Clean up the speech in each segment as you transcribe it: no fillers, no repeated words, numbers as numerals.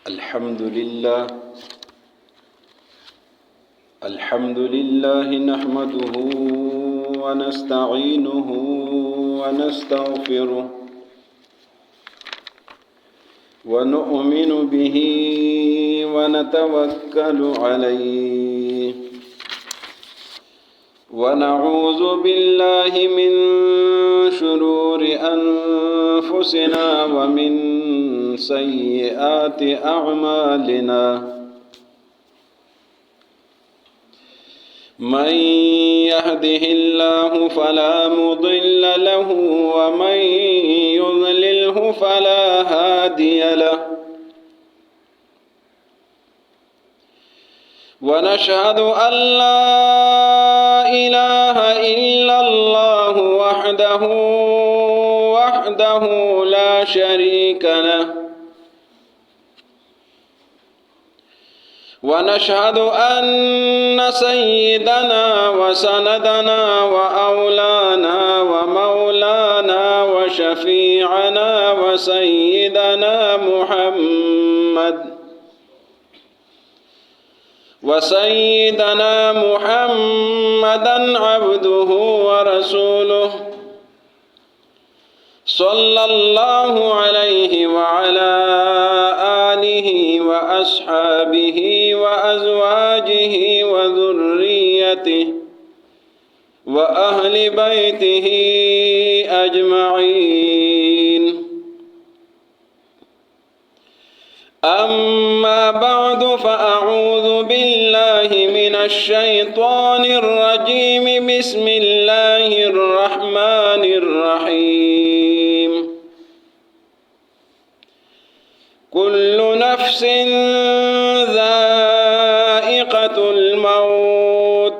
الحمد لله نحمده ونستعينه ونستغفره ونؤمن به ونتوكل عليه ونعوذ بالله من شرور أنفسنا ومن سيئات أعمالنا من يهده الله فلا مضل له ومن يضلله فلا هادي له ونشهد أن لا إله إلا الله وحده لا شريك له ونشهد أن سيدنا وسندنا وأولانا ومولانا وشفيعنا وسيدنا محمدا عبده ورسوله صلى الله عليه وعلى آله وأصحابه وأزواجه وذريته وأهل بيته أجمعين أما بعد فأعوذ بالله من الشيطان الرجيم بسم الله الرحمن الرحيم كل نفس ذائقة الموت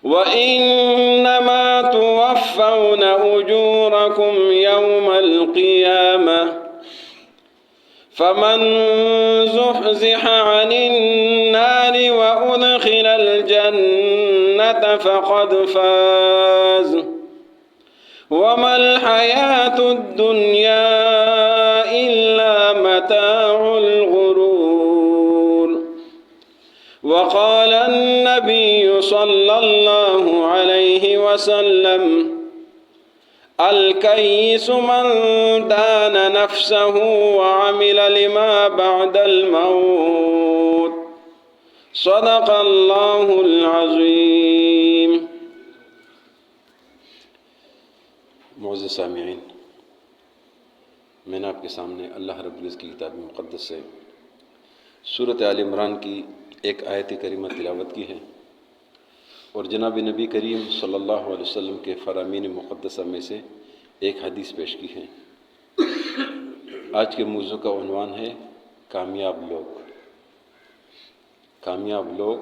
وإنما توفون أجوركم يوم القيامة فمن زحزح عن النار وأدخل الجنة فقد فاز وما الحياة الدنيا إلا متاع الغرور وقال النبي صلى الله عليه وسلم الكيس من دان نفسه وعمل لما بعد الموت صدق الله العظيم. معزز سامعین، میں نے آپ کے سامنے اللہ رب العزت کی کتاب مقدس سے سورۃ آل عمران کی ایک آیت کریمہ تلاوت کی ہے اور جناب نبی کریم صلی اللہ علیہ وسلم کے فرامین مقدسہ میں سے ایک حدیث پیش کی ہے۔ آج کے موضوع کا عنوان ہے کامیاب لوگ۔ کامیاب لوگ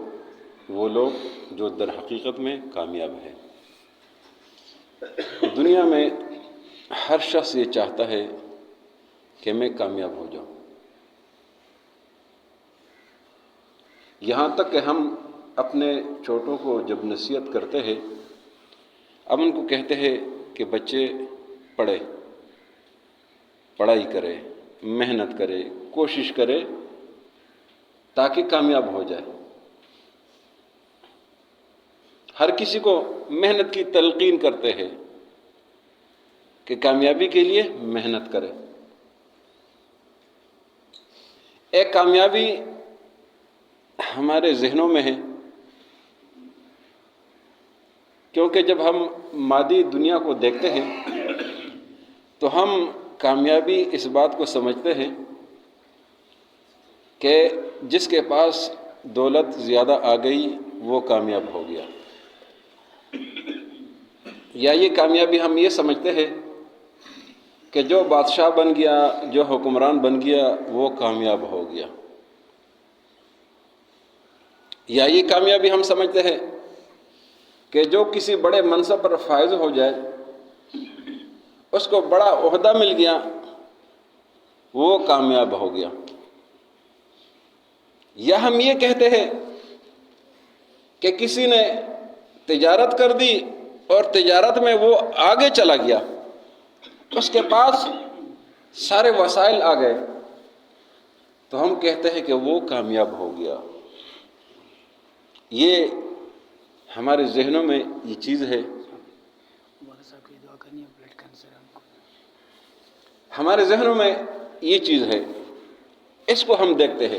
وہ لوگ جو در حقیقت میں کامیاب ہیں۔ دنیا میں ہر شخص یہ چاہتا ہے کہ میں کامیاب ہو جاؤں، یہاں تک کہ ہم اپنے چھوٹوں کو جب نصیحت کرتے ہیں، اب ان کو کہتے ہیں کہ بچے پڑھائی کرے، محنت کرے، کوشش کرے تاکہ کامیاب ہو جائے۔ ہر کسی کو محنت کی تلقین کرتے ہیں کہ کامیابی کے لیے محنت کرے۔ ایک کامیابی ہمارے ذہنوں میں ہے، کیونکہ جب ہم مادی دنیا کو دیکھتے ہیں تو ہم کامیابی اس بات کو سمجھتے ہیں کہ جس کے پاس دولت زیادہ آ گئی وہ کامیاب ہو گیا، یا یہ کامیابی ہم یہ سمجھتے ہیں کہ جو بادشاہ بن گیا، جو حکمران بن گیا وہ کامیاب ہو گیا، یا یہ کامیابی ہم سمجھتے ہیں کہ جو کسی بڑے منصب پر فائز ہو جائے، اس کو بڑا عہدہ مل گیا، وہ کامیاب ہو گیا۔ یا ہم یہ کہتے ہیں کہ کسی نے تجارت کر دی اور تجارت میں وہ آگے چلا گیا، اس کے پاس سارے وسائل آ گئے، تو ہم کہتے ہیں کہ وہ کامیاب ہو گیا۔ یہ ہمارے ذہنوں میں یہ چیز ہے، ہمارے ذہنوں میں یہ چیز ہے، اس کو ہم دیکھتے ہیں۔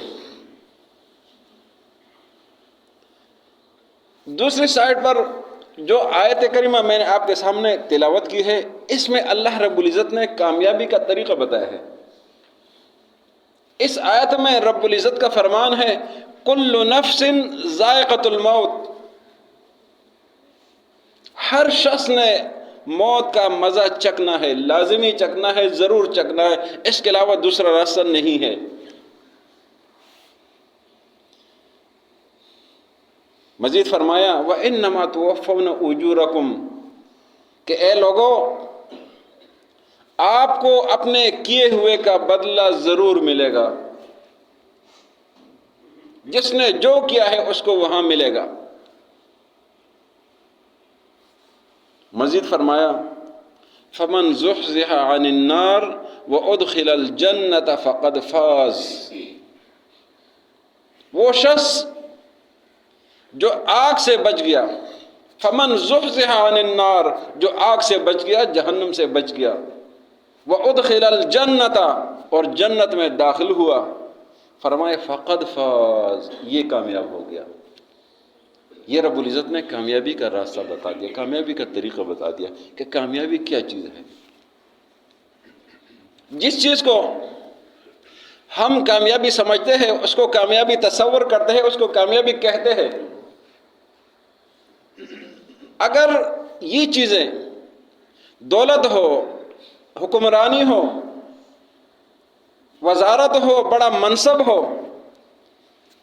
دوسری سائڈ پر جو آیت کریمہ میں نے آپ کے سامنے تلاوت کی ہے، اس میں اللہ رب العزت نے کامیابی کا طریقہ بتایا ہے۔ اس آیت میں رب العزت کا فرمان ہے، کل نفس ذائقۃ الموت، ہر شخص نے موت کا مزہ چکھنا ہے، لازمی چکھنا ہے، ضرور چکھنا ہے، اس کے علاوہ دوسرا راستہ نہیں ہے۔ مزید فرمایا وَإِنَّمَا تُوَفَّوْنَ أُجُورَكُمْ، کہ اے لوگو، آپ کو اپنے کیے ہوئے کا بدلہ ضرور ملے گا، جس نے جو کیا ہے اس کو وہاں ملے گا۔ مزید فرمایا فَمَنْ زُحْزِحَ عَنِ النَّارِ وَأُدْخِلَ الْجَنَّةَ فَقَدْ فَازَ، وہ شخص جو آگ سے بچ گیا، فَمَنْ زُحْزِحَ عَنِ النَّارِ، جو آگ سے بچ گیا، جہنم سے بچ گیا، وَأُدْخِلَ الْجَنَّةَ، اور جنت میں داخل ہوا، فرمائے فَقَدْ فَاز، یہ کامیاب ہو گیا۔ یہ رب العزت نے کامیابی کا راستہ بتا دیا، کامیابی کا طریقہ بتا دیا کہ کامیابی کیا چیز ہے۔ جس چیز کو ہم کامیابی سمجھتے ہیں، اس کو کامیابی تصور کرتے ہیں، اس کو کامیابی کہتے ہیں۔ اگر یہ چیزیں دولت ہو، حکمرانی ہو، وزارت ہو، بڑا منصب ہو،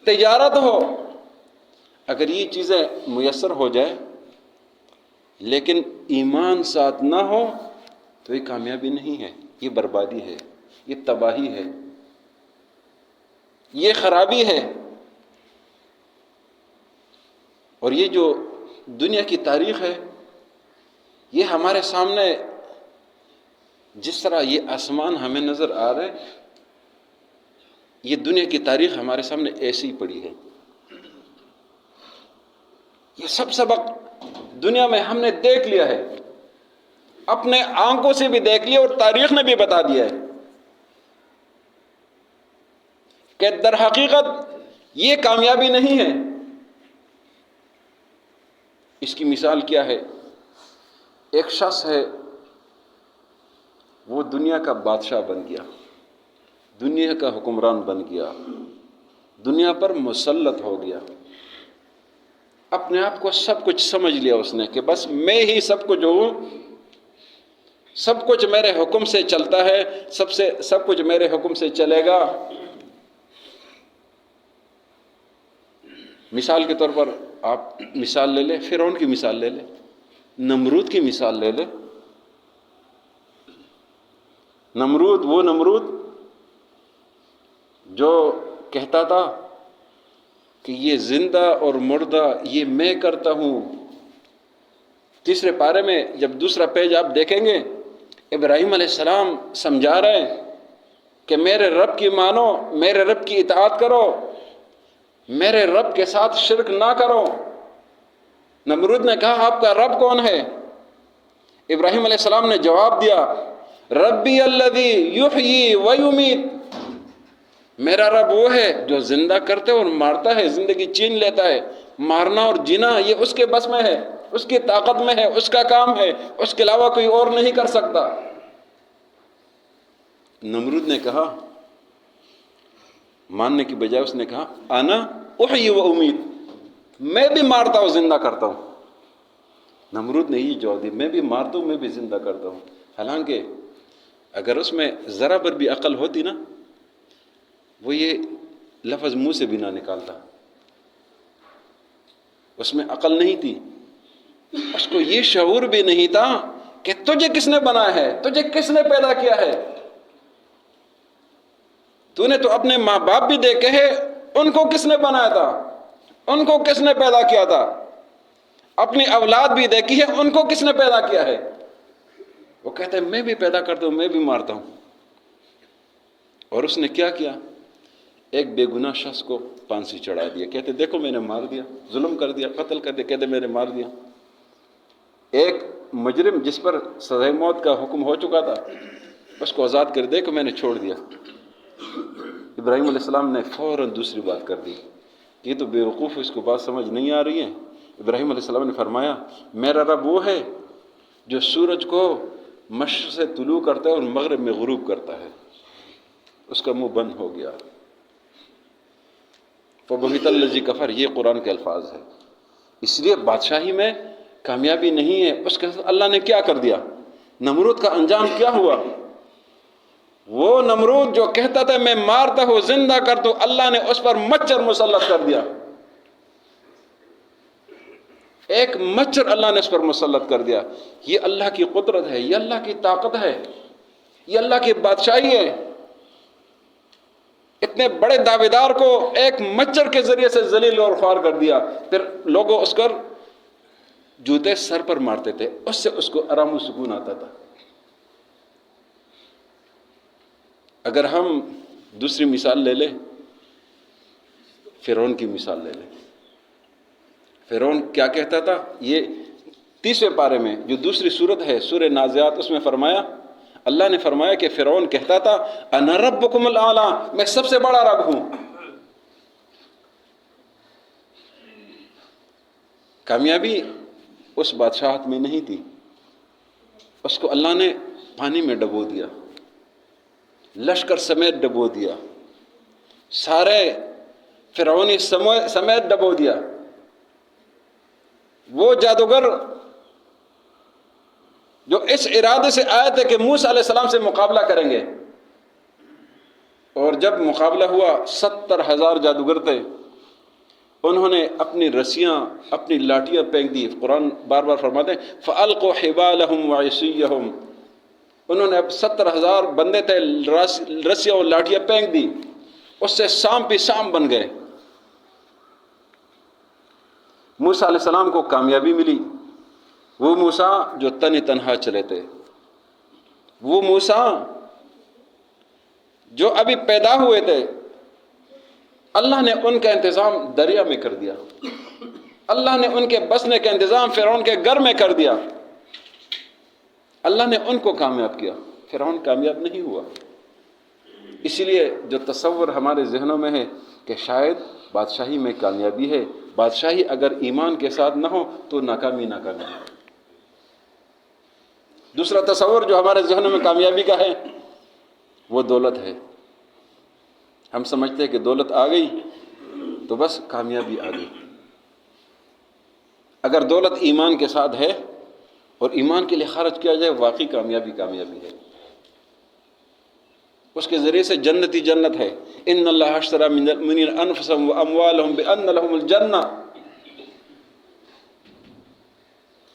تجارت ہو، اگر یہ چیزیں میسر ہو جائے لیکن ایمان ساتھ نہ ہو تو یہ کامیابی نہیں ہے، یہ بربادی ہے، یہ تباہی ہے، یہ خرابی ہے۔ اور یہ جو دنیا کی تاریخ ہے، یہ ہمارے سامنے جس طرح یہ آسمان ہمیں نظر آ رہے، یہ دنیا کی تاریخ ہمارے سامنے ایسی پڑی ہے۔ یہ سب سبق دنیا میں ہم نے دیکھ لیا ہے، اپنے آنکھوں سے بھی دیکھ لیا، اور تاریخ نے بھی بتا دیا ہے کہ در حقیقت یہ کامیابی نہیں ہے۔ اس کی مثال کیا ہے؟ ایک شخص ہے، وہ دنیا کا بادشاہ بن گیا، دنیا کا حکمران بن گیا، دنیا پر مسلط ہو گیا، اپنے آپ کو سب کچھ سمجھ لیا اس نے کہ بس میں ہی سب کچھ ہوں، سب کچھ میرے حکم سے چلتا ہے، سب کچھ میرے حکم سے چلے گا۔ مثال کے طور پر آپ مثال لے لیں، فرعون کی مثال لے لیں، نمرود کی مثال لے لیں۔ نمرود، وہ نمرود جو کہتا تھا کہ یہ زندہ اور مردہ یہ میں کرتا ہوں۔ تیسرے پارے میں جب دوسرا پیج آپ دیکھیں گے، ابراہیم علیہ السلام سمجھا رہے ہیں کہ میرے رب کی مانو، میرے رب کی اطاعت کرو، میرے رب کے ساتھ شرک نہ کرو۔ نمرود نے کہا آپ کا رب کون ہے؟ ابراہیم علیہ السلام نے جواب دیا، ربی الذی یحیی و یمیت، میرا رب وہ ہے جو زندہ کرتے اور مارتا ہے، زندگی چھین لیتا ہے، مارنا اور جینا یہ اس کے بس میں ہے، اس کی طاقت میں ہے، اس کا کام ہے، اس کے علاوہ کوئی اور نہیں کر سکتا۔ نمرود نے کہا، ماننے کی بجائے اس نے کہا انا احیی و امیت، میں بھی مارتا ہوں زندہ کرتا ہوں۔ نمرود نے یہ جواب دی، میں بھی مارتا ہوں، میں بھی زندہ کرتا ہوں۔ حالانکہ اگر اس میں ذرا بر بھی عقل ہوتی نا، وہ یہ لفظ منہ سے بھی نہ نکالتا۔ اس میں عقل نہیں تھی، اس کو یہ شعور بھی نہیں تھا کہ تجھے کس نے بنایا ہے، تجھے کس نے پیدا کیا ہے۔ تو نے تو اپنے ماں باپ بھی دیکھے ہیں، ان کو کس نے بنایا تھا، ان کو کس نے پیدا کیا تھا۔ اپنی اولاد بھی دیکھی ہے، ان کو کس نے پیدا کیا ہے۔ وہ کہتے ہیں میں بھی پیدا کرتا ہوں، میں بھی مارتا ہوں۔ اور اس نے کیا کیا؟ ایک بے گناہ شخص کو پھانسی چڑھا دیا، کہتے دیکھو میں نے مار دیا، ظلم کر دیا، قتل کر دیا، کہتے میں نے مار دیا۔ ایک مجرم جس پر سزائے موت کا حکم ہو چکا تھا، اس کو آزاد کر دے کہ میں نے چھوڑ دیا۔ ابراہیم علیہ السلام نے فوراً دوسری بات کر دی، یہ تو بے وقوف، اس کو بات سمجھ نہیں آ رہی ہے۔ ابراہیم علیہ السلام نے فرمایا میرا رب وہ ہے جو سورج کو مشرق سے طلوع کرتا ہے اور مغرب میں غروب کرتا ہے۔ اس کا منہ بند ہو گیا۔ فَبُهِتَ الَّذِي كَفَرَ، یہ قرآن کے الفاظ ہے۔ اس لیے بادشاہی میں کامیابی نہیں ہے۔ اس کے ساتھ اللہ نے کیا کر دیا؟ نمرود کا انجام کیا ہوا؟ وہ نمرود جو کہتا تھا میں مارتا ہوں زندہ کر دوں، اللہ نے اس پر مچھر مسلط کر دیا۔ ایک مچھر اللہ نے اس پر مسلط کر دیا۔ یہ اللہ کی قدرت ہے، یہ اللہ کی طاقت ہے، یہ اللہ کی بادشاہی ہے۔ اتنے بڑے دعوے دار کو ایک مچھر کے ذریعے سے ذلیل اور خوار کر دیا۔ پھر لوگوں اس پر جوتے سر پر مارتے تھے، اس سے اس کو آرام و سکون آتا تھا۔ اگر ہم دوسری مثال لے لیں، فرعون کی مثال لے لیں۔ فرعون کیا کہتا تھا؟ یہ 30ویں پارے میں جو دوسری سورت ہے سورہ نازعات، اس میں فرمایا، اللہ نے فرمایا کہ فرعون کہتا تھا انا ربکم الاعلی، میں سب سے بڑا رب ہوں۔ کامیابی اس بادشاہت میں نہیں تھی، اس کو اللہ نے پانی میں ڈبو دیا، لشکر سمیت ڈبو دیا، سارے فرعونی سمیت ڈبو دیا۔ وہ جادوگر جو اس ارادے سے آئے تھے کہ موسیٰ علیہ السلام سے مقابلہ کریں گے، اور جب مقابلہ ہوا 70,000 جادوگر تھے، انہوں نے اپنی رسیاں، اپنی لاٹیاں پھینک دی۔ قرآن بار بار فرماتے ہیں فَأَلْقُوا حِبَالَهُمْ وَعِصِيَّهُمْ، انہوں نے اب 70,000 بندے تھے، رسیاں اور لاٹیاں پھینک دی، اس سے سام پہ سام بن گئے۔ موسیٰ علیہ السلام کو کامیابی ملی۔ وہ موسیٰ جو تنہا چلے تھے، وہ موسیٰ جو ابھی پیدا ہوئے تھے، اللہ نے ان کا انتظام دریا میں کر دیا، اللہ نے ان کے بسنے کا انتظام فرعون کے گھر میں کر دیا، اللہ نے ان کو کامیاب کیا، فرعون کامیاب نہیں ہوا۔ اسی لیے جو تصور ہمارے ذہنوں میں ہے کہ شاید بادشاہی میں کامیابی ہے، بادشاہی اگر ایمان کے ساتھ نہ ہو تو ناکامی ناکامی ہے۔ دوسرا تصور جو ہمارے ذہنوں میں کامیابی کا ہے وہ دولت ہے۔ ہم سمجھتے ہیں کہ دولت آ گئی تو بس کامیابی آ گئی۔ اگر دولت ایمان کے ساتھ ہے اور ایمان کے لیے خرچ کیا جائے، واقعی کامیابی ہے۔ اس کے ذریعے سے جنت ہی جنت ہے۔ ان اللہ اشتری من المؤمنین انفسهم واموالهم بان لهم الجنہ،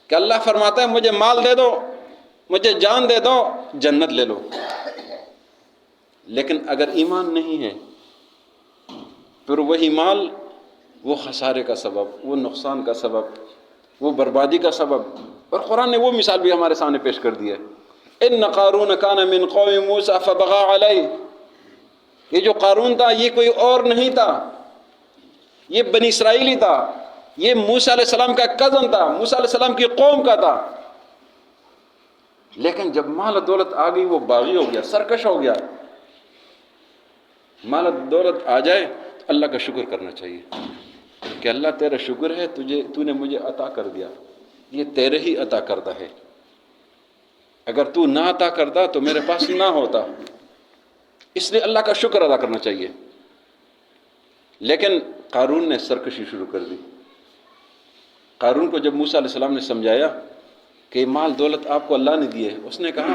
کہ اللہ فرماتا ہے مجھے مال دے دو، مجھے جان دے دو، جنت لے لو۔ لیکن اگر ایمان نہیں ہے پھر وہی مال وہ خسارے کا سبب، وہ نقصان کا سبب، وہ بربادی کا سبب۔ اور قرآن نے وہ مثال بھی ہمارے سامنے پیش کر دی ہے، ان قارون کان من قوم موسیٰ فبغى علیہ۔ یہ جو قارون تھا یہ کوئی اور نہیں تھا، یہ بنی اسرائیلی تھا، یہ موسیٰ علیہ السلام کا کزن تھا، موسیٰ علیہ السلام کی قوم کا تھا۔ لیکن جب مال دولت آ گئی وہ باغی ہو گیا، سرکش ہو گیا۔ مال دولت آ جائے تو اللہ کا شکر کرنا چاہیے کہ اللہ تیرا شکر ہے، تو نے مجھے عطا کر دیا، یہ تیرے ہی عطا کردہ ہے، اگر تو نہ عطا کرتا تو میرے پاس نہ ہوتا، اس لیے اللہ کا شکر ادا کرنا چاہیے۔ لیکن قارون نے سرکشی شروع کر دی۔ قارون کو جب موسیٰ علیہ السلام نے سمجھایا کہ مال دولت آپ کو اللہ نے دی ہے، اس نے کہا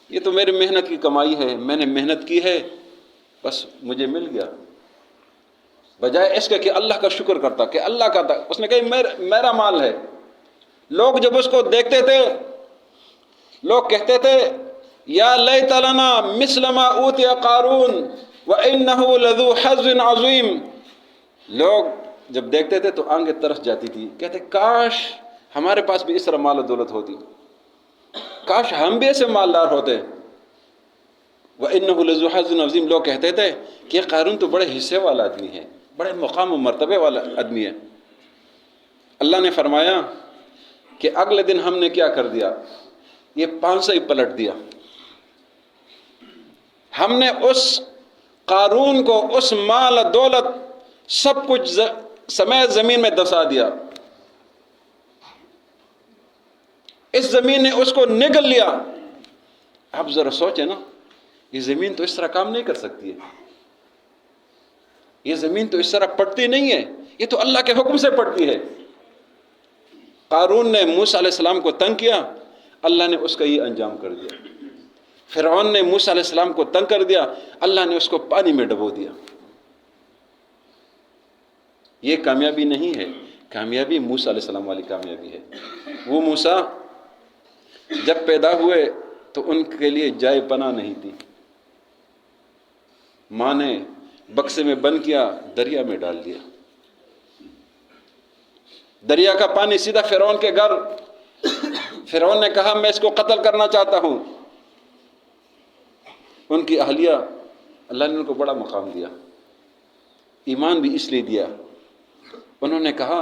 یہ تو میری محنت کی کمائی ہے، میں نے محنت کی ہے، بس مجھے مل گیا، بجائے اس کے کہ اللہ کا شکر کرتا کہ اللہ کا تھا۔ اس نے کہا میرا مال ہے۔ لوگ جب اس کو دیکھتے تھے لوگ کہتے تھے یا لیت لنا مثل ما اوتی قارون وانہ لذو حظ عظیم۔ لوگ جب دیکھتے تھے تو آنگیں ترس جاتی تھی، کہتے کاش ہمارے پاس بھی اس طرح مال و دولت ہوتی، کاش ہم بھی ایسے مالدار ہوتے۔ وَإِنَّهُ لَذُو حَظٍّ عَظِيمٍ، لوگ کہتے تھے کہ یہ قارون تو بڑے حصے والا آدمی ہے، بڑے مقام و مرتبے والا آدمی ہے۔ اللہ نے فرمایا کہ اگلے دن ہم نے کیا کر دیا، یہ 500 ہی پلٹ دیا۔ ہم نے اس قارون کو اس مال دولت سب کچھ سمیت زمین میں دسا دیا، اس زمین نے اس کو نگل لیا۔ آپ ذرا سوچیں نا، یہ زمین تو اس طرح کام نہیں کر سکتی ہے، یہ زمین تو اس طرح پڑتی نہیں ہے، یہ تو اللہ کے حکم سے پڑتی ہے۔ قارون نے موسیٰ علیہ السلام کو تنگ کیا، اللہ نے اس کا یہ انجام کر دیا۔ فرعون نے موسیٰ علیہ السلام کو تنگ کر دیا، اللہ نے اس کو پانی میں ڈبو دیا۔ یہ کامیابی نہیں ہے، کامیابی موسیٰ علیہ السلام والی کامیابی ہے۔ وہ موسیٰ جب پیدا ہوئے تو ان کے لیے جائے پناہ نہیں تھی، ماں نے بکسے میں بند کیا، دریا میں ڈال دیا۔ دریا کا پانی سیدھا فرعون کے گھر۔ فرعون نے کہا میں اس کو قتل کرنا چاہتا ہوں۔ ان کی اہلیہ، اللہ نے ان کو بڑا مقام دیا، ایمان بھی اس لیے دیا۔ انہوں نے کہا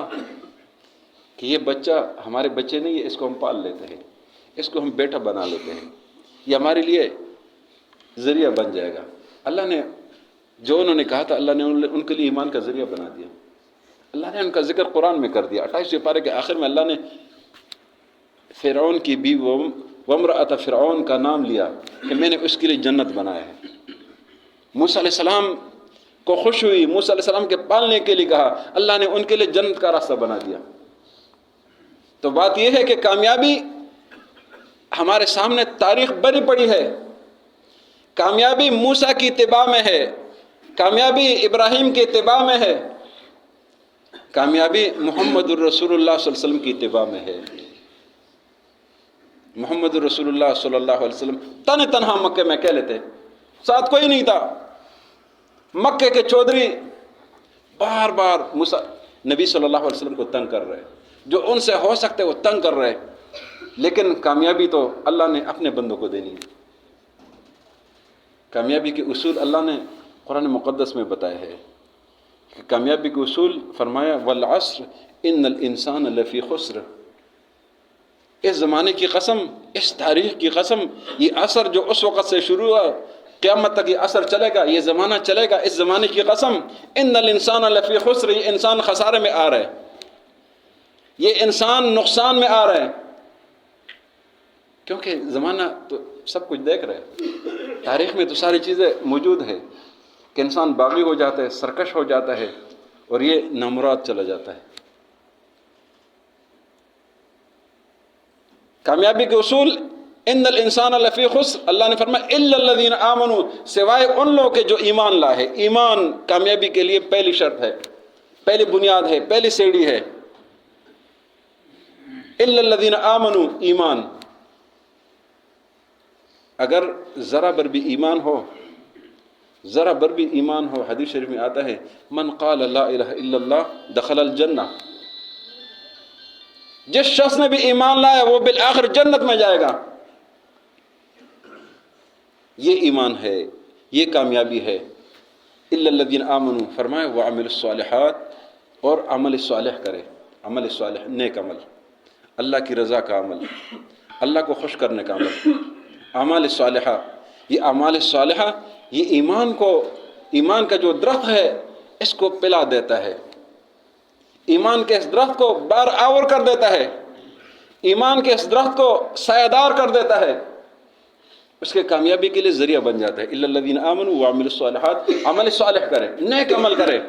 کہ یہ بچہ ہمارے بچے نہیں ہے، اس کو ہم پال لیتے ہیں، اس کو ہم بیٹا بنا لیتے ہیں، یہ ہمارے لیے ذریعہ بن جائے گا۔ اللہ نے جو انہوں نے کہا تھا، اللہ نے ان کے لیے ایمان کا ذریعہ بنا دیا۔ اللہ نے ان کا ذکر قرآن میں کر دیا۔ 28ویں پارے کے آخر میں اللہ نے فرعون کی بیوی وامرأۃ فرعون کا نام لیا کہ میں نے اس کے لیے جنت بنایا ہے۔ موسیٰ علیہ السلام کو خوش ہوئی، موسیٰ علیہ السلام کے پالنے کے لیے کہا، اللہ نے ان کے لیے جنت کا راستہ بنا دیا۔ تو بات یہ ہے کہ کامیابی ہمارے سامنے تاریخ بھری پڑی ہے۔ کامیابی موسیٰ کی اتباع میں ہے، کامیابی ابراہیم کی اتباع میں ہے، کامیابی محمد الرسول اللہ صلی اللہ علیہ وسلم کی اتباع میں ہے۔ محمد الرسول اللہ صلی اللہ علیہ وسلم تنہا مکے میں اکیلے تھے، ساتھ کوئی نہیں تھا۔ مکے کے چودھری بار بار نبی صلی اللہ علیہ وسلم کو تنگ کر رہے، جو ان سے ہو سکتے وہ تنگ کر رہے، لیکن کامیابی تو اللہ نے اپنے بندوں کو دینی ہے۔ کامیابی کے اصول اللہ نے قرآن مقدس میں بتایا ہے کہ کامیابی کے اصول فرمایا والعصر ان الانسان لفی خسر۔ اس زمانے کی قسم، اس تاریخ کی قسم، یہ عصر جو اس وقت سے شروع ہوا قیامت تک یہ عصر چلے گا، یہ زمانہ چلے گا، اس زمانے کی قسم ان الانسان لفی خسر، یہ انسان خسارے میں آ رہا ہے، یہ انسان نقصان میں آ رہا ہے، کیونکہ زمانہ تو سب کچھ دیکھ رہے ہیں۔ تاریخ میں تو ساری چیزیں موجود ہیں کہ انسان باغی ہو جاتا ہے، سرکش ہو جاتا ہے، اور یہ نامراد چلا جاتا ہے۔ کامیابی کے اصول ان الانسان لفی خسر، اللہ نے فرمایا الا الذین آمنوا، سوائے ان لوگوں کے جو ایمان لائے۔ ایمان کامیابی کے لیے پہلی شرط ہے، پہلی بنیاد ہے، پہلی سیڑھی ہے۔ الا الذین آمنوا، ایمان۔ اگر ذرا بر بھی ایمان ہو، ذرا بر بھی ایمان ہو، حدیث شریف میں آتا ہے من قال لا الہ الا اللہ دخل الجنہ، جس شخص نے بھی ایمان لایا وہ بالآخر جنت میں جائے گا۔ یہ ایمان ہے، یہ کامیابی ہے۔ الا الذین آمنوا، فرمایا وعملوا الصالحات، اور عمل صالح کرے، عمل صالح، نیک عمل، اللہ کی رضا کا عمل، اللہ کو خوش کرنے کا عمل، اعمال صالحہ۔ یہ اعمال صالحہ یہ ایمان کا جو درخت ہے اس کو پلا دیتا ہے، ایمان کے اس درخت کو بار آور کر دیتا ہے، ایمان کے اس درخت کو سایہ دار کر دیتا ہے، اس کے کامیابی کے لیے ذریعہ بن جاتا ہے۔ الا الذین آمنوا وعملوا الصالحات، عمل صالح کرے، نیک عمل کرے۔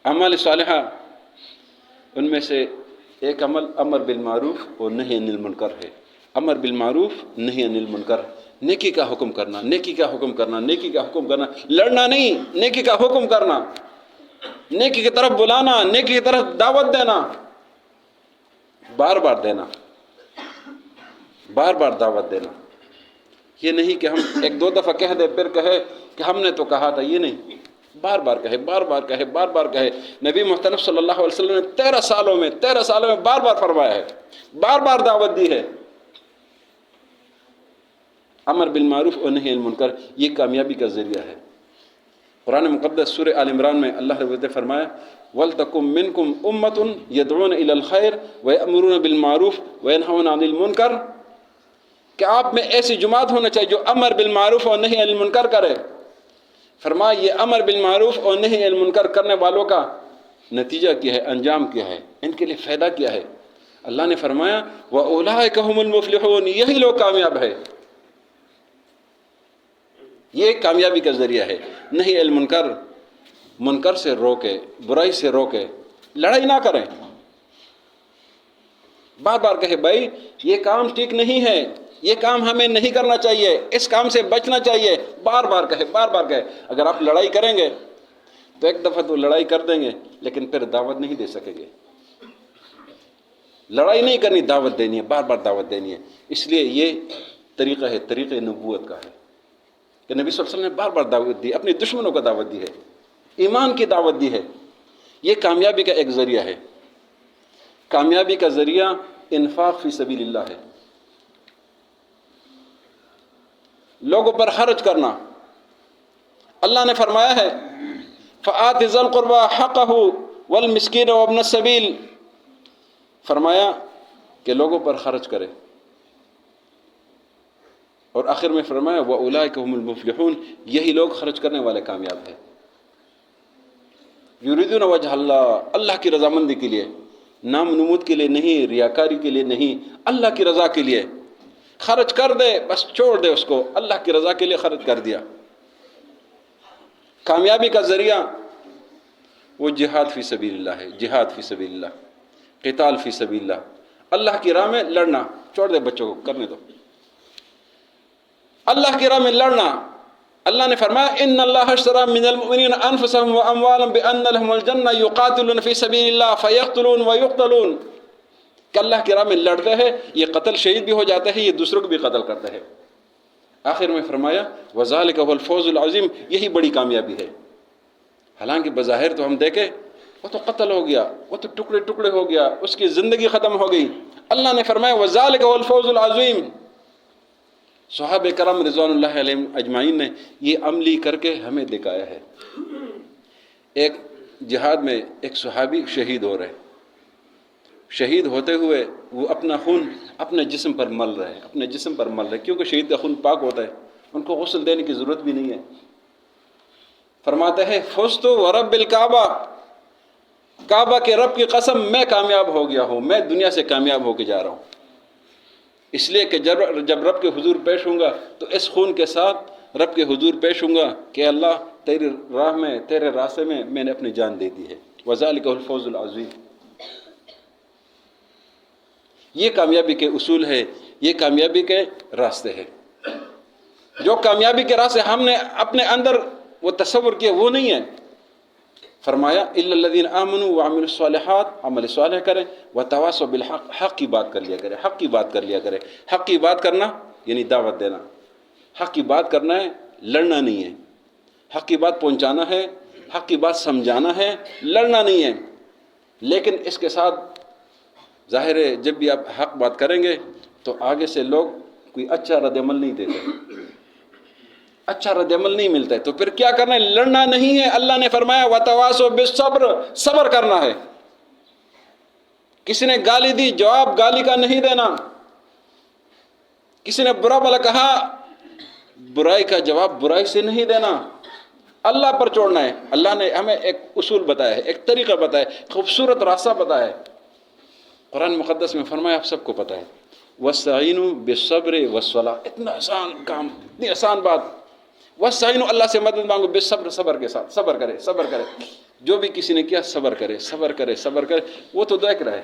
اعمال صالحہ ان میں سے ایک عمل امر بالمعروف اور نہی عن المنکر ہے۔ امر بالمعروف، نہی عن المنکر، نیکی کا حکم کرنا، نیکی کا حکم کرنا، نیکی کا حکم کرنا، لڑنا نہیں، نیکی کا حکم کرنا، نیکی کی طرف بلانا، نیکی کی طرف دعوت دینا، بار بار دینا، بار بار دعوت دینا۔ یہ نہیں کہ ہم ایک دو دفعہ کہہ دیں پھر کہے کہ ہم نے تو کہا تھا، یہ نہیں، بار بار کہے، بار بار کہے، بار بار کہے۔ نبی محترم صلی اللہ علیہ وسلم نے 13 سالوں میں بار بار فرمایا ہے، بار بار دعوت دی ہے۔ امر بالمعروف اور نہی عن المنکر یہ کامیابی کا ذریعہ ہے۔ قرآن مقدس سورہ آل عمران میں اللہ رب العزت نے فرمایا وَلْتَكُمْ مِنْكُمْ أُمَّةٌ يَدْعُونَ إِلَى الْخَيْرِ وَيَأْمُرُونَ بِالْمَعْرُوفِ وَيَنْهَوْنَ عَنِ الْمُنْكَرِ، کہ آپ میں ایسی جماعت ہونا چاہیے جو امر بالمعروف اور نہی عن المنکر کرے۔ فرمایا یہ امر بالمعروف اور نہی عن المنکر کرنے والوں کا نتیجہ کیا ہے، انجام کیا ہے، ان کے لیے فائدہ کیا ہے؟ اللہ نے فرمایا وَأُولَٰئِكَ هُمُ الْمُفْلِحُونَ، یہی لوگ کامیاب ہے، یہ کامیابی کا ذریعہ ہے۔ نہی عن المنکر، منکر سے روکے، برائی سے روکے، لڑائی نہ کریں، بار بار کہے بھائی یہ کام ٹھیک نہیں ہے، یہ کام ہمیں نہیں کرنا چاہیے، اس کام سے بچنا چاہیے، بار بار کہے، بار بار کہے۔ اگر آپ لڑائی کریں گے تو ایک دفعہ تو لڑائی کر دیں گے لیکن پھر دعوت نہیں دے سکیں گے۔ لڑائی نہیں کرنی، دعوت دینی ہے، بار بار دعوت دینی ہے۔ اس لیے یہ طریقہ ہے، طریقہ نبوت کا ہے کہ نبی صلی اللہ علیہ وسلم نے بار بار دعوت دی، اپنے دشمنوں کو دعوت دی ہے، ایمان کی دعوت دی ہے۔ یہ کامیابی کا ایک ذریعہ ہے۔ کامیابی کا ذریعہ انفاق فی سبیل اللہ ہے، لوگوں پر خرچ کرنا۔ اللہ نے فرمایا ہے فَآتِ ذَا الْقُرْبَى حَقَّهُ وَالْمِسْكِينَ وَابْنَ السَّبِيلِ، فرمایا کہ لوگوں پر خرچ کرے، اور آخر میں فرمایا وَأُولَٰئِكَ هُمُ الْمُفْلِحُونَ، یہی لوگ خرچ کرنے والے کامیاب ہیں۔ یریدون وجہ اللہ، اللہ کی رضامندی کے لیے، نام نمود کے لیے نہیں، ریاکاری کے لیے نہیں، اللہ کی رضا کے لیے خرچ کر دے، بس چھوڑ دے اس کو، اللہ کی رضا کے لیے خرچ کر دیا۔ کامیابی کا ذریعہ وہ جہاد فی سبیل اللہ ہے، جہاد فی سبیل اللہ، قتال فی سبیل اللہ، اللہ کی راہ میں لڑنا۔ چھوڑ دے بچوں کو، کرنے دو، اللہ کی راہ میں لڑنا۔ اللہ نے فرمایا ان اللہ اشتری من المؤمنین انفسهم واموالهم بان لهم الجنہ یقاتلون فی سبیل اللہ فیقتلون ویقتلون، کہ اللہ کی راہ میں لڑتے ہیں، یہ قتل شہید بھی ہو جاتے ہیں، یہ دوسروں کو بھی قتل کرتے ہیں۔ آخر میں فرمایا وذالک هو الفوز العظیم، یہی بڑی کامیابی ہے۔ حالانکہ بظاہر تو ہم دیکھیں وہ تو قتل ہو گیا، وہ تو ٹکڑے ٹکڑے ہو گیا، اس کی زندگی ختم ہو گئی۔ اللہ نے فرمایا وذالک هو الفوز العظیم۔ صحابہ کرام رضوان اللہ علیہم اجمعین نے یہ عملی کر کے ہمیں دکھایا ہے۔ ایک جہاد میں ایک صحابی شہید ہو رہے، شہید ہوتے ہوئے وہ اپنا خون اپنے جسم پر مل رہے، اپنے جسم پر مل رہے، کیونکہ شہید کا خون پاک ہوتا ہے، ان کو غسل دینے کی ضرورت بھی نہیں ہے۔ فرماتے ہیں فزت ورب الکعبہ، کعبہ کے رب کی قسم میں کامیاب ہو گیا ہوں، میں دنیا سے کامیاب ہو کے جا رہا ہوں، اس لیے کہ جب رب کے حضور پیش ہوں گا تو اس خون کے ساتھ رب کے حضور پیش ہوں گا کہ اللہ تیری راہ میں، تیرے راستے میں نے اپنی جان دے دی ہے۔ وذالک الفوز العظیم۔ یہ کامیابی کے اصول ہے، یہ کامیابی کے راستے ہیں۔ جو کامیابی کے راستے ہم نے اپنے اندر وہ تصور کیا وہ نہیں ہے۔ فرمایا الا الذین آمنوا وعملوا الصالحات، عمل صالح کریں، وتواصوا بالحق، حق کی بات کر لیا کرے، حق کی بات کر لیا کرے۔ حق کی بات کرنا یعنی دعوت دینا، حق کی بات کرنا ہے، لڑنا نہیں ہے، حق کی بات پہنچانا ہے، حق کی بات سمجھانا ہے، لڑنا نہیں ہے۔ لیکن اس کے ساتھ ظاہر ہے جب بھی آپ حق بات کریں گے تو آگے سے لوگ کوئی اچھا رد عمل نہیں دیتے، اچھا رد عمل نہیں ملتا ہے، تو پھر کیا کرنا ہے؟ لڑنا نہیں ہے۔ اللہ نے فرمایا وتواصوا بالصبر، صبر کرنا ہے۔ کسی نے گالی دی، جواب گالی کا نہیں دینا، کسی نے برا بھلا کہا، برائی کا جواب برائی سے نہیں دینا، اللہ پر چھوڑنا ہے۔ اللہ نے ہمیں ایک اصول بتایا ہے، ایک طریقہ بتایا ہے، خوبصورت راستہ بتایا ہے۔ قرآن مقدس میں فرمایا آپ سب کو پتہ ہے وَاسْتَعِینُوا بِالصَّبْرِ وَالصَّلَاةِ، اتنا آسان کام، اتنی آسان بات۔ وَاسْتَعِینُوا، اللہ سے مدد مانگو، بالصبر، صبر کے ساتھ، صبر کرے، صبر کرے، جو بھی کسی نے کیا صبر کرے، صبر کرے، صبر کرے، وہ تو دیکھ رہا ہے۔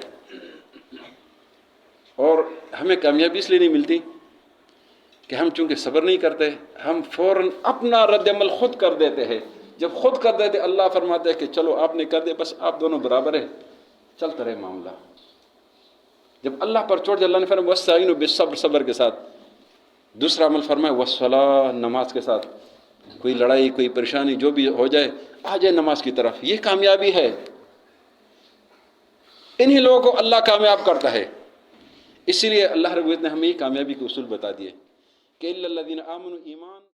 اور ہمیں کامیابی اس لیے نہیں ملتی کہ ہم چونکہ صبر نہیں کرتے، ہم فوراً اپنا رد عمل خود کر دیتے ہیں۔ جب خود کر دیتے اللہ فرماتے ہیں کہ چلو آپ نے کر دیا، بس آپ دونوں برابر ہیں، چلتا رہے معاملہ۔ جب اللہ پر چھوڑ دے، اللہ نے فرمایا وَاسْتَعِینُوا بِالصَّبْرِ، صبر کے ساتھ۔ دوسرا عمل فرمایا وَالصَّلَاةِ، نماز کے ساتھ۔ کوئی لڑائی، کوئی پریشانی جو بھی ہو جائے، آ جائے نماز کی طرف، یہ کامیابی ہے۔ انہی لوگوں کو اللہ کامیاب کرتا ہے۔ اسی لیے اللہ رب العزت نے ہمیں یہ کامیابی کے اصول بتا دیے کہ الذین آمنوا ایمان